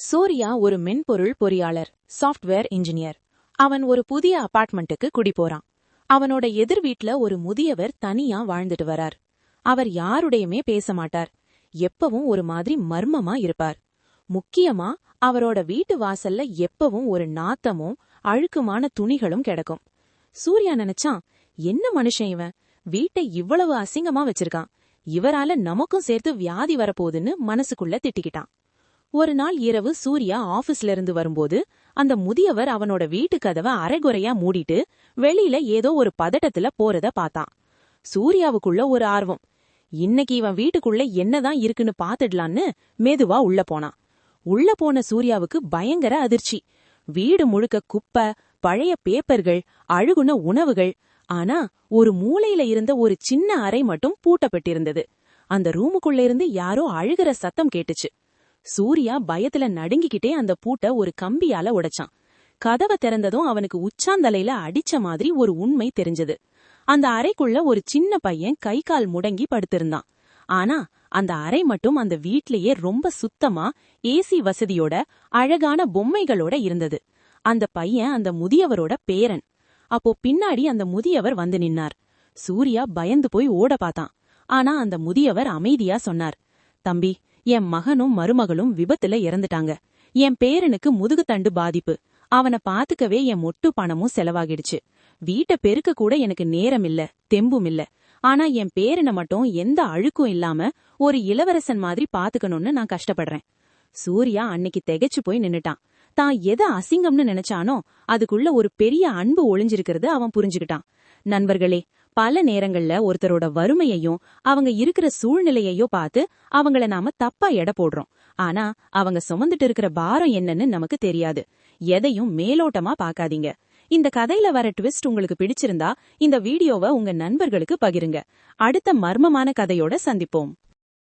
சூர்யா ஒரு மென்பொருள் பொறியாளர், சாஃப்ட்வேர் இன்ஜினியர். அவன் ஒரு புதிய அபார்ட்மெண்ட்டுக்கு குடி போறான். அவனோட எதிர் வீட்ல ஒரு முதியவர் தனியா வாழ்ந்துட்டு வரார். அவர் யாருடையுமே பேச மாட்டார். எப்பவும் ஒரு மாதிரி மர்மமா இருப்பார். முக்கியமா அவரோட வீட்டு வாசல்ல எப்பவும் ஒரு நாத்தமும் அழுக்குமான துணிகளும் கிடக்கும். சூர்யா நினைச்சான், என்ன மனுஷன் இவன், வீட்டை இவ்வளவு அசிங்கமா வச்சிருக்கான். இவரால நமக்கும் சேர்த்து வியாதி வரப்போகுதுன்னு மனசுக்குள்ள திட்டிக்கிட்டான். ஒரு நாள் இரவு சூர்யா ஆபீஸ்ல இருந்து வரும்போது அந்த முதியவர் அவனோட வீட்டு கதவை அரைகுறையா மூடிட்டு வெளியில ஏதோ ஒரு பதட்டத்துல போறத பார்த்தான். சூர்யாவுக்குள்ள ஒரு ஆர்வம். இன்னைக்கு இவன் வீட்டுக்குள்ள என்னதான் இருக்குன்னு பாத்துடலான்னு மெதுவா உள்ள போனான். உள்ள போன சூர்யாவுக்கு பயங்கர அதிர்ச்சி. வீடு முழுக்க குப்பை, பழைய பேப்பர்கள், அழுகுன உணவுகள். ஆனா ஒரு மூலையில இருந்த ஒரு சின்ன அறை மட்டும் பூட்டப்பட்டிருந்தது. அந்த ரூமுக்குள்ள இருந்து யாரோ அழுகிற சத்தம் கேட்டுச்சு. சூர்யா பயத்துல நடுங்கிக்கிட்டே அந்த பூட்டை ஒரு கம்பியால உடைச்சான். கதவை திறந்ததும் அவனுக்கு உச்சாந்தலையில அடிச்ச மாதிரி ஒரு உண்மை தெரிஞ்சது. அந்த அறைக்குள்ள ஒரு சின்ன பையன் கை கால் முடங்கி படுத்திருந்தான். ஆனா அந்த அறை மட்டும் அந்த வீட்லயே ரொம்ப சுத்தமா, ஏசி வசதியோட, அழகான பொம்மைகளோட இருந்தது. அந்த பையன் அந்த முதியவரோட பேரன். அப்போ பின்னாடி அந்த முதியவர் வந்து நின்னார். சூர்யா பயந்து போய் ஓட பார்த்தான். ஆனா அந்த முதியவர் அமைதியா சொன்னார், தம்பி, என் மகனும் மருமகளும் விபத்துல இறந்துட்டாங்க. என் பேரனுக்கு முதுகுத்தண்டு பாதிப்பு. அவனை பாத்துக்கவே என் மொட்டு பணமும் செலவாகிடுச்சு. வீட்டை பெருக்க கூட எனக்கு நேரம் இல்ல, தெம்பும் இல்ல. ஆனா என் பேரனை மட்டும் எந்த அழுக்கும் இல்லாம ஒரு இளவரசன் மாதிரி பாத்துக்கணும்னு நான் கஷ்டப்படுறேன். சூர்யா அன்னைக்கு திகைச்சு போய் நின்னுட்டான். தான் எதை அசிங்கம்னு நினைச்சானோ அதுக்குள்ள ஒரு பெரிய அன்பு ஒளிஞ்சிருக்கிறது அவன் புரிஞ்சுக்கிட்டான். நண்பர்களே, பல நேரங்கள்ல ஒருத்தரோட வறுமையையும் அவங்க இருக்கிற சூழ்நிலையையோ பார்த்து அவங்கள நாம தப்பா எடை போடுறோம். ஆனா அவங்க சுமந்துட்டு இருக்கிற பாரம் என்னன்னு நமக்கு தெரியாது. எதையும் மேலோட்டமா பாக்காதீங்க. இந்த கதையில வர ட்விஸ்ட் உங்களுக்கு பிடிச்சிருந்தா இந்த வீடியோவை உங்க நண்பர்களுக்கு பகிருங்க. அடுத்த மர்மமான கதையோட சந்திப்போம்.